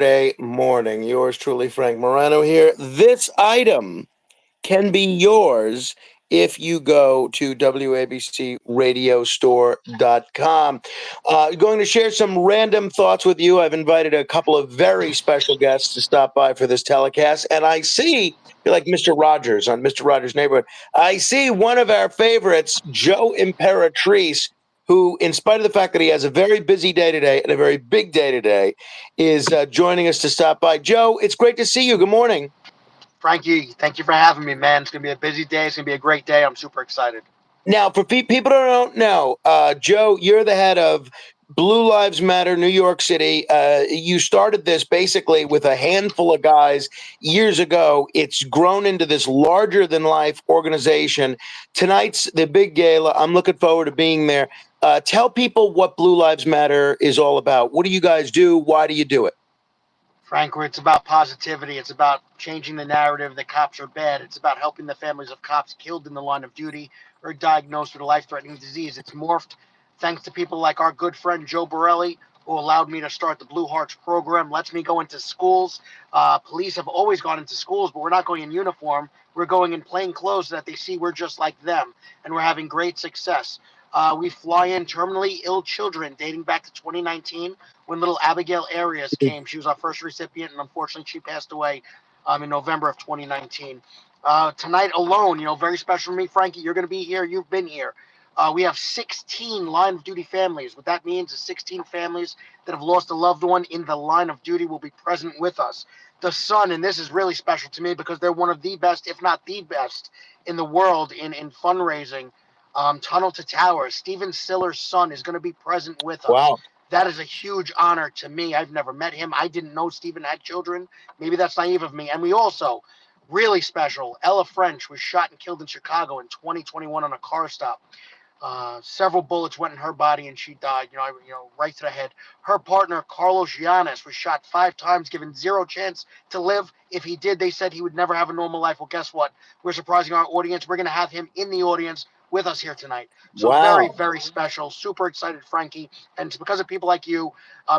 Saturday morning. Yours truly, Frank Morano here. This item can be yours if you go to WABCRadiostore.com. Going to share some random thoughts with you. I've invited a couple of very special guests to stop by for this telecast, and I see, you're like Mr. Rogers on Mr. Rogers' Neighborhood. I see one of our favorites, Joe Imperatrice, who, in spite of the fact that he has a very busy day today and a very big day today, is joining us to stop by. Joe, it's great to see you. Good morning. Frankie, thank you for having me, man. It's going to be a busy day. It's going to be a great day. I'm super excited. Now, for people who don't know, Joe, you're the head of Blue Lives Matter, New York City. You started this basically with a handful of guys years ago. It's grown into this larger than life organization. Tonight's the big gala. I'm looking forward to being there. Tell people what Blue Lives Matter is all about. What do you guys do? Why do you do it? Frank, it's about positivity. It's about changing the narrative that cops are bad. It's about helping the families of cops killed in the line of duty or diagnosed with a life-threatening disease. It's morphed thanks to people like our good friend Joe Borelli, who allowed me to start the Blue Hearts program, lets me go into schools. Police have always gone into schools, but we're not going in uniform. We're going in plain clothes so that they see we're just like them, and we're having great success. We fly in terminally ill children dating back to 2019 when little Abigail Arias came. She was our first recipient, and unfortunately she passed away in November of 2019. Tonight alone, very special to me, Frankie. You're going to be here. You've been here. We have 16 line of duty families. What that means is 16 families that have lost a loved one in the line of duty will be present with us. The Sun, and this is really special to me because they're one of the best, if not the best, in the world in fundraising. Tunnel to Towers. Steven Stiller's son is going to be present with us. Wow. That is a huge honor to me. I've never met him. I didn't know Steven had children. Maybe that's naive of me. And we also, really special, Ella French was shot and killed in Chicago in 2021 on a car stop. Several bullets went in her body and she died, right to the head. Her partner, Carlos Llanes, was shot 5 times, given zero chance to live. If he did, they said he would never have a normal life. Well, guess what? We're surprising our audience. We're going to have him in the audience with us here tonight. So very, Wow. very special. Super excited, Frankie. And it's because of people like you.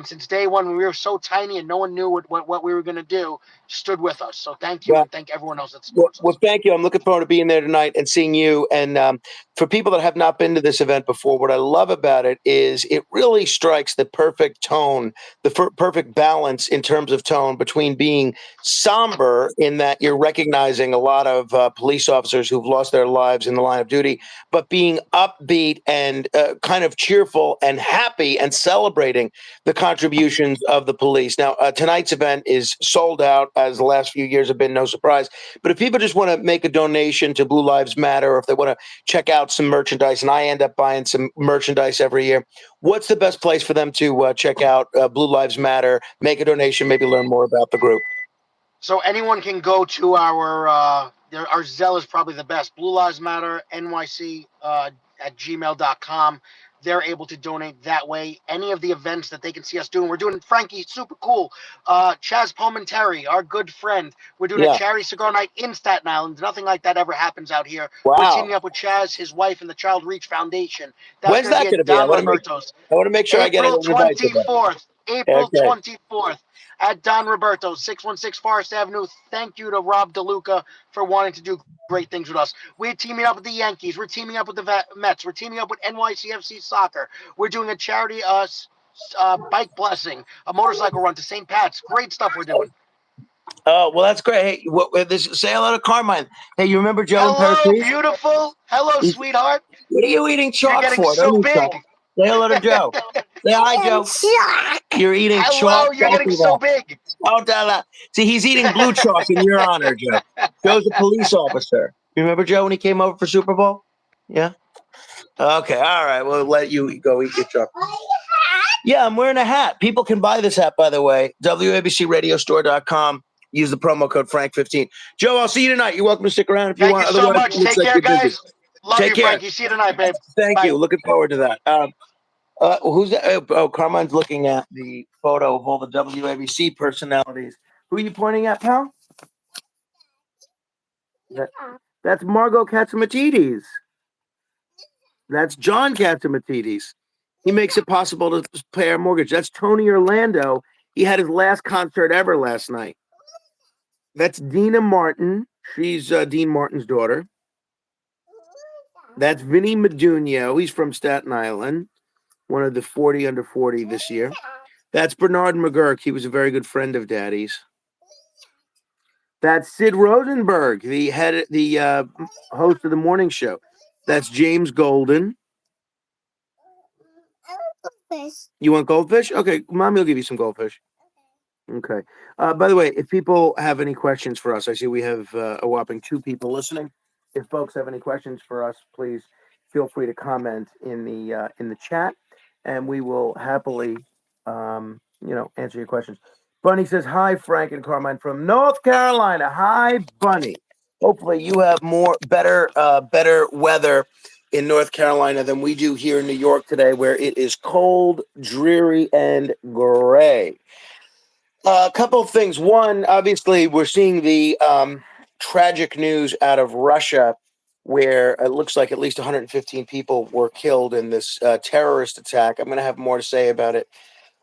Since day one, when we were so tiny and no one knew what we were going to do, stood with us. So thank you, Well, and thank everyone else that supports us. Well, thank you. I'm looking forward to being there tonight and seeing you. And for people that have not been to this event before, what I love about it is it really strikes the perfect tone, the perfect balance in terms of tone between being somber in that you're recognizing a lot of police officers who've lost their lives in the line of duty, but being upbeat and kind of cheerful and happy and celebrating the contributions of the police. Now, tonight's event is sold out, as the last few years have been, no surprise. But if people just want to make a donation to Blue Lives Matter, or if they want to check out some merchandise, and I end up buying some merchandise every year, what's the best place for them to check out Blue Lives Matter, make a donation, maybe learn more about the group? So anyone can go to our Zelle is probably the best. Blue Lives Matter NYC at gmail.com. They're able to donate that way. Any of the events that they can see us doing, we're doing, Frankie, super cool. Chaz Palminteri, our good friend, we're doing a charity cigar night in Staten Island. Nothing like that ever happens out here. Wow. We're teaming up with Chaz, his wife, and the Child Reach Foundation. That's When's that going to be? Don Roberto's. I want to make sure I get an invite to that. 24th. April 24th. At Don Roberto, 616 Forest Avenue. Thank you to Rob DeLuca for wanting to do great things with us. We're teaming up with the Yankees. We're teaming up with the Mets. We're teaming up with NYCFC Soccer. We're doing a charity bike blessing, a motorcycle run to St. Pat's. Great stuff we're doing. Oh, well, that's great. Hey, say hello to Carmine. Hey, you remember Joe Hello, Imperatrice? beautiful. Hello, sweetheart. What are you eating chalk You're getting for? so big. Say hello to Joe. Say hi, Joe. You're eating chalk. Hello, you're getting so big. Oh, see, he's eating blue chalk in your honor, Joe. Joe's a police officer. You remember Joe when he came over for Super Bowl? Yeah? Okay, all right. We'll let you go eat your chalk. Yeah, I'm wearing a hat. People can buy this hat, by the way. WABCRadiostore.com. Use the promo code Frank15. Joe, I'll see you tonight. You're welcome to stick around if you want. Thank you so much. Take care, guys. Love Take you, care. Frankie. See you tonight, babe. Thank you. Looking forward to that. Who's that? Oh, Carmine's looking at the photo of all the WABC personalities. Who are you pointing at, pal? That's Margot Katsimatides. That's John Katsimatides. He makes it possible to pay our mortgage. That's Tony Orlando. He had his last concert ever last night. That's Dina Martin. She's Dean Martin's daughter. That's Vinny Medugno. He's from Staten Island, one of the 40 under 40 this year. That's Bernard McGurk. He was a very good friend of Daddy's. That's Sid Rosenberg, the host of the morning show. That's James Golden. You want goldfish? Okay, Mommy will give you some goldfish. Okay. By the way, if people have any questions for us, I see we have a whopping 2 people listening. If folks have any questions for us, please feel free to comment in the chat, and we will happily, answer your questions. Bunny says, "Hi, Frank and Carmine from North Carolina." Hi, Bunny. Hopefully, you have better weather in North Carolina than we do here in New York today, where it is cold, dreary, and gray. A couple of things. One, obviously, we're seeing the tragic news out of Russia, where it looks like at least 115 people were killed in this terrorist attack. I'm going to have more to say about it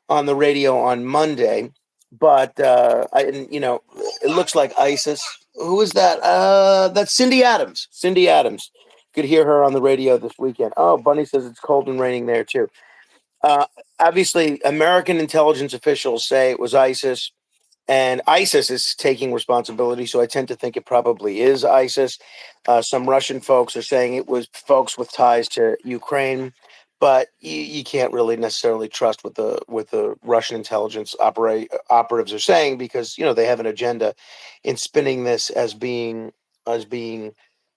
on the radio on Monday. But it looks like ISIS. Who is that? That's Cindy Adams. Cindy Adams. Could hear her on the radio this weekend. Oh, Bunny says it's cold and raining there too. Uh, Obviously, American intelligence officials say it was ISIS, and ISIS is taking responsibility. So I tend to think it probably is ISIS. Some Russian folks are saying it was folks with ties to Ukraine, but you can't really necessarily trust what the Russian intelligence operatives are saying, because they have an agenda in spinning this as being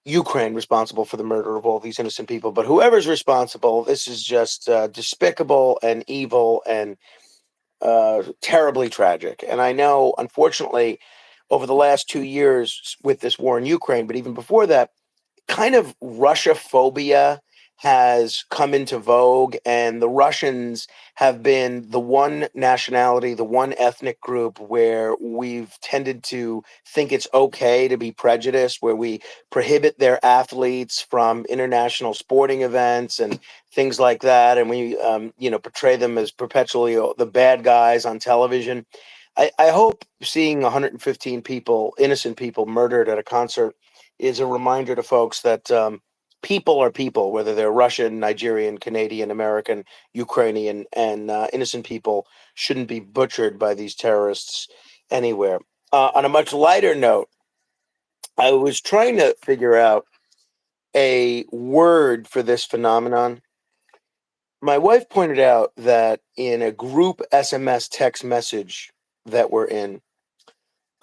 Ukraine responsible for the murder of all these innocent people. But whoever's responsible, this is just despicable and evil and terribly tragic. And I know, unfortunately, over the last 2 years with this war in Ukraine, but even before that, kind of Russia phobia has come into vogue, and the Russians have been the one nationality, the one ethnic group where we've tended to think it's okay to be prejudiced, where we prohibit their athletes from international sporting events and things like that, and we portray them as perpetually the bad guys on television. I hope seeing 115 people, innocent people, murdered at a concert is a reminder to folks that people are people, whether they're Russian, Nigerian, Canadian, American, Ukrainian, and innocent people shouldn't be butchered by these terrorists anywhere. On a much lighter note, I was trying to figure out a word for this phenomenon. My wife pointed out that in a group SMS text message that we're in,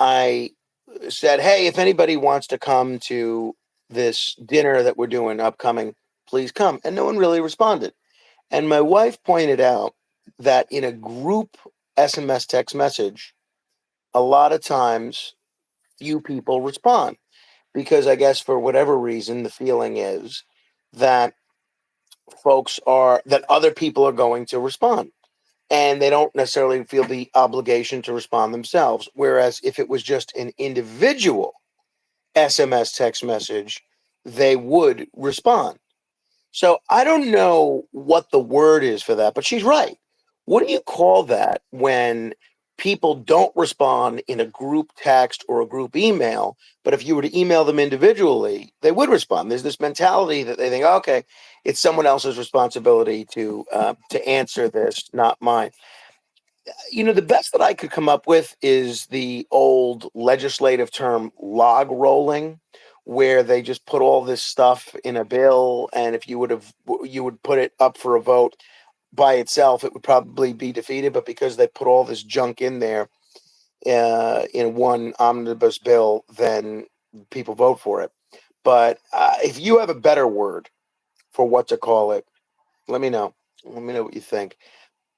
I said, "Hey, if anybody wants to come to this dinner that we're doing upcoming, please come." And no one really responded. And my wife pointed out that in a group SMS text message, a lot of times few people respond, because I guess for whatever reason, the feeling is that that other people are going to respond, and they don't necessarily feel the obligation to respond themselves. Whereas if it was just an individual SMS text message, they would respond. So I don't know what the word is for that, but she's right. What do you call that when people don't respond in a group text or a group email, but if you were to email them individually, they would respond? There's this mentality that they think, okay, it's someone else's responsibility to answer this, not mine. The best that I could come up with is the old legislative term log rolling, where they just put all this stuff in a bill, and if you would put it up for a vote by itself, it would probably be defeated. But because they put all this junk in there in one omnibus bill, then people vote for it. But if you have a better word for what to call it, let me know. Let me know what you think,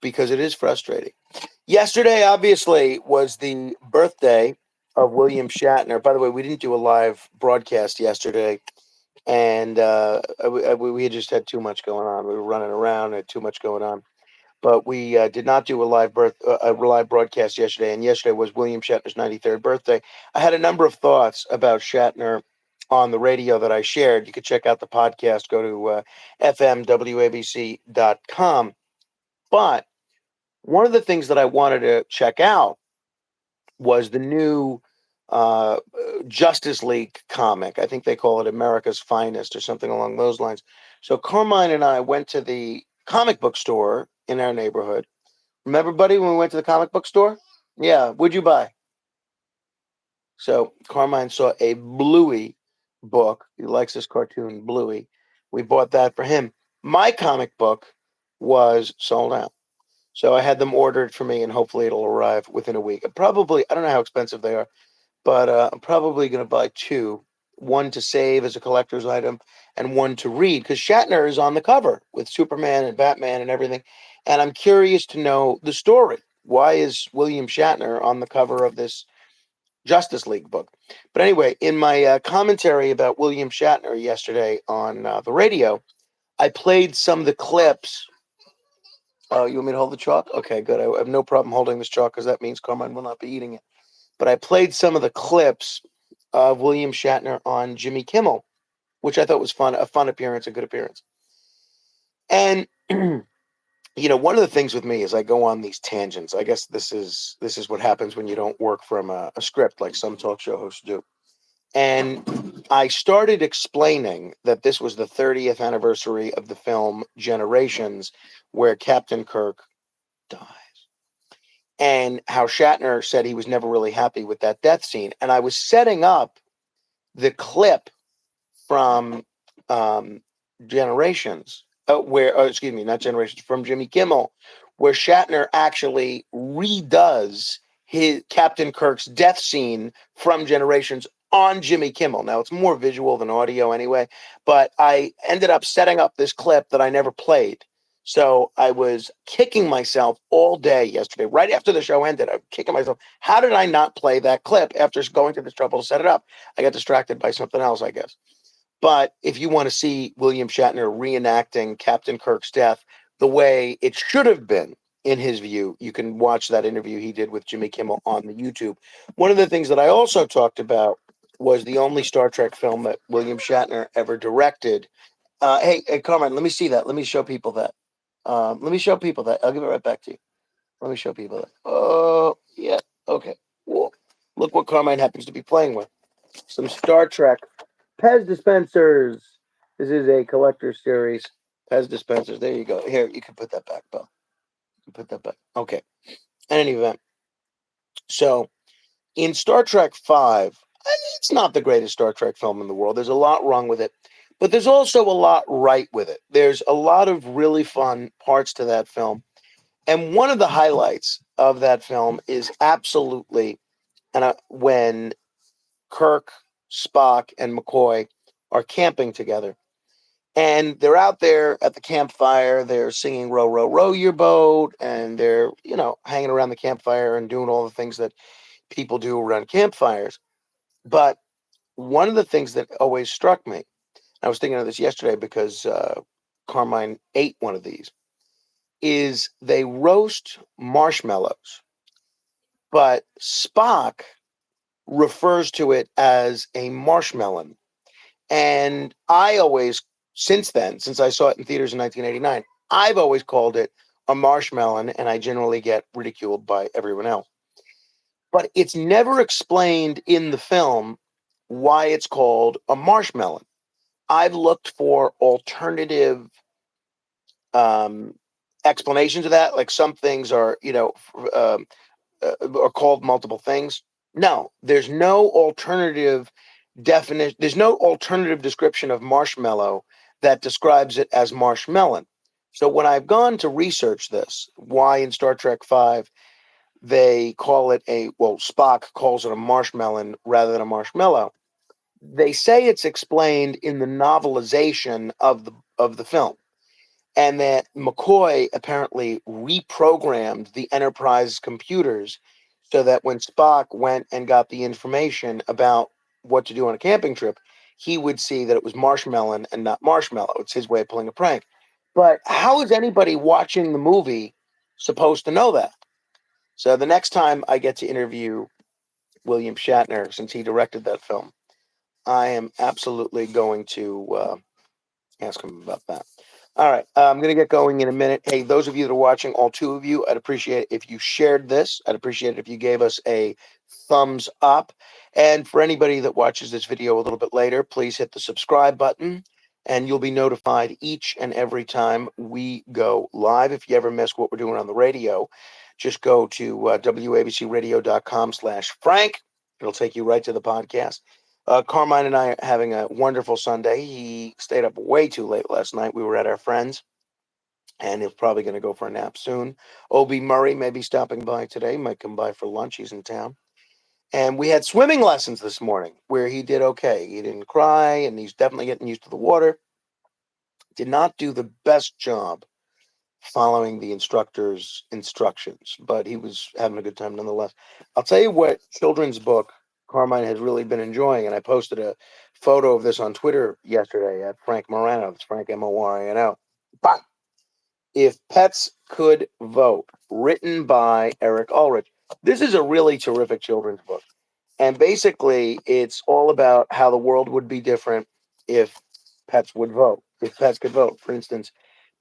because it is frustrating. Yesterday, obviously, was the birthday of William Shatner. By the way, we didn't do a live broadcast yesterday, and we had just had too much going on. We were running around, had too much going on. But we did not do a live broadcast yesterday, and yesterday was William Shatner's 93rd birthday. I had a number of thoughts about Shatner on the radio that I shared. You could check out the podcast. Go to fmwabc.com. But one of the things that I wanted to check out was the new uh, Justice League comic. I think they call it America's Finest or something along those lines. So Carmine and I went to the comic book store in our neighborhood. Remember, buddy, when we went to the comic book store? Yeah. What'd you buy? So Carmine saw a Bluey book. He likes this cartoon, Bluey. We bought that for him. My comic book was sold out. So I had them ordered for me, and hopefully it'll arrive within a week. Probably, I don't know how expensive they are, but I'm probably going to buy two, one to save as a collector's item and one to read, because Shatner is on the cover with Superman and Batman and everything. And I'm curious to know the story. Why is William Shatner on the cover of this Justice League book? But anyway, in my commentary about William Shatner yesterday on the radio, I played some of the clips. Oh, you want me to hold the chalk? Okay, good. I have no problem holding this chalk because that means Carmine will not be eating it. But I played some of the clips of William Shatner on Jimmy Kimmel, which I thought was fun, a fun appearance, a good appearance. And one of the things with me is I go on these tangents. I guess this is what happens when you don't work from a script like some talk show hosts do. And I started explaining that this was the 30th anniversary of the film Generations, where Captain Kirk dies, and how Shatner said he was never really happy with that death scene. And I was setting up the clip from Generations, excuse me, not Generations, from Jimmy Kimmel, where Shatner actually redoes his Captain Kirk's death scene from Generations on Jimmy Kimmel. Now, it's more visual than audio anyway, but I ended up setting up this clip that I never played. So I was kicking myself all day yesterday. Right after the show ended, I was kicking myself. How did I not play that clip after going to this trouble to set it up? I got distracted by something else, I guess. But if you want to see William Shatner reenacting Captain Kirk's death the way it should have been, in his view, you can watch that interview he did with Jimmy Kimmel on the YouTube. One of the things that I also talked about was the only Star Trek film that William Shatner ever directed. Hey, Carmine, let me see that. Let me show people that. Let me show people that. I'll give it right back to you. Let me show people that. Oh, yeah. Okay. Cool. Look what Carmine happens to be playing with. Some Star Trek Pez dispensers. This is a collector series. Pez dispensers. There you go. Here, you can put that back, Bill. You can put that back. Okay. In any event, so in Star Trek 5, it's not the greatest Star Trek film in the world. There's a lot wrong with it, but there's also a lot right with it. There's a lot of really fun parts to that film. And one of the highlights of that film is absolutely when Kirk, Spock, and McCoy are camping together. And they're out there at the campfire. They're singing "Row, row, row your boat," and they're hanging around the campfire and doing all the things that people do around campfires. But one of the things that always struck me, I was thinking of this yesterday because Carmine ate one of these, is they roast marshmallows, but Spock refers to it as a marshmallow. And I always, since I saw it in theaters in 1989, I've always called it a marshmallow, and I generally get ridiculed by everyone else. But it's never explained in the film why it's called a marshmallow. I've looked for alternative um, explanations of that. Like some things um, are called multiple things. No, there's no alternative definition. There's no alternative description of marshmallow that describes it as marshmallow. So when I've gone to research this, why in Star Trek 5 they call it Spock calls it a marshmallow rather than a marshmallow. They say it's explained in the novelization of the film, and that McCoy apparently reprogrammed the Enterprise computers so that when Spock went and got the information about what to do on a camping trip, he would see that it was marshmallow and not marshmallow. It's his way of pulling a prank. But how is anybody watching the movie supposed to know that? So the next time I get to interview William Shatner, since he directed that film, I am absolutely going to ask him about that. All right. I'm going to get going in a minute. Hey, those of you that are watching, all two of you, I'd appreciate it if you shared this. I'd appreciate it if you gave us a thumbs up. And for anybody that watches this video a little bit later, please hit the subscribe button and you'll be notified each and every time we go live. If you ever miss what we're doing on the radio, just go to wabcradio.com/Frank. It'll take you right to the podcast. Carmine and I are having a wonderful Sunday. He stayed up way too late last night. We were at our friend's, and he's probably going to go for a nap soon. Obie Murray may be stopping by today. Might come by for lunch. He's in town. And we had swimming lessons this morning where he did okay. He didn't cry, and he's definitely getting used to the water. Did not do the best job following the instructor's instructions, but he was having a good time nonetheless. I'll tell you what children's book Carmine has really been enjoying, and I posted a photo of this on Twitter yesterday at Frank Morano. It's Frank Morano. But If Pets Could Vote, written by Eric Ulrich. This is a really terrific children's book. And basically, it's all about how the world would be different if pets would vote. If pets could vote, for instance,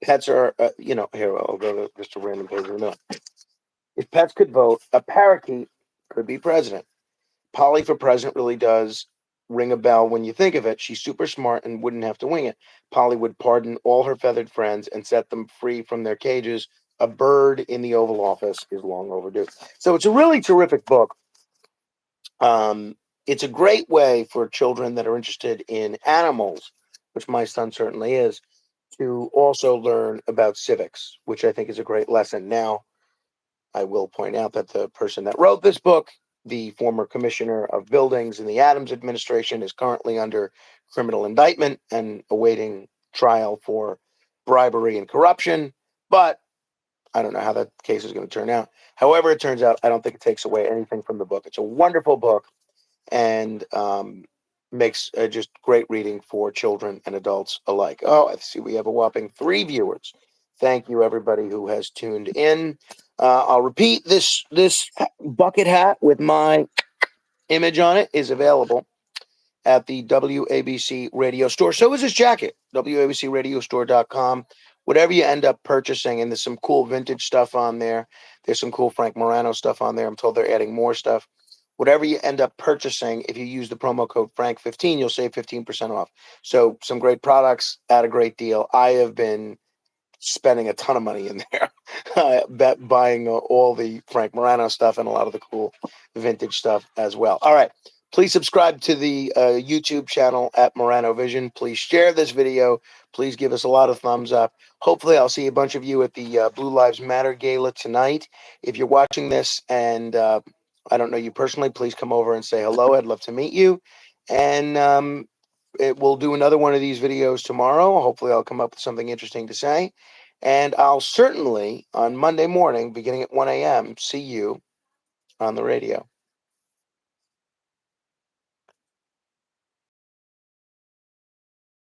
pets are, here, I'll go to just a random page in a minute. If pets could vote, a parakeet could be president. Polly for president really does ring a bell when you think of it. She's super smart and wouldn't have to wing it. Polly would pardon all her feathered friends and set them free from their cages. A bird in the Oval Office is long overdue. So it's a really terrific book. It's a great way for children that are interested in animals, which my son certainly is, to also learn about civics, which I think is a great lesson. Now, I will point out that the person that wrote this book, the former commissioner of buildings in the Adams administration, is currently under criminal indictment and awaiting trial for bribery and corruption. But I don't know how that case is going to turn out. However, it turns out, I don't think it takes away anything from the book. It's a wonderful book and makes just great reading for children and adults alike. Oh, I see we have a whopping 3 viewers. Thank you, everybody who has tuned in. I'll repeat, this bucket hat with my image on it is available at the WABC radio store. So is this jacket, wabcradiostore.com. Whatever you end up purchasing, and there's some cool vintage stuff on there. There's some cool Frank Morano stuff on there. I'm told they're adding more stuff. Whatever you end up purchasing, if you use the promo code Frank15, you'll save 15% off. So some great products at a great deal. I have been spending a ton of money in there, buying all the Frank Morano stuff and a lot of the cool vintage stuff as well. All right. Please subscribe to the YouTube channel at Morano Vision. Please share this video. Please give us a lot of thumbs up. Hopefully, I'll see a bunch of you at the Blue Lives Matter Gala tonight. If you're watching this and I don't know you personally, please come over and say hello. I'd love to meet you. And we'll do another one of these videos tomorrow. Hopefully, I'll come up with something interesting to say. And I'll certainly, on Monday morning, beginning at 1 a.m., see you on the radio.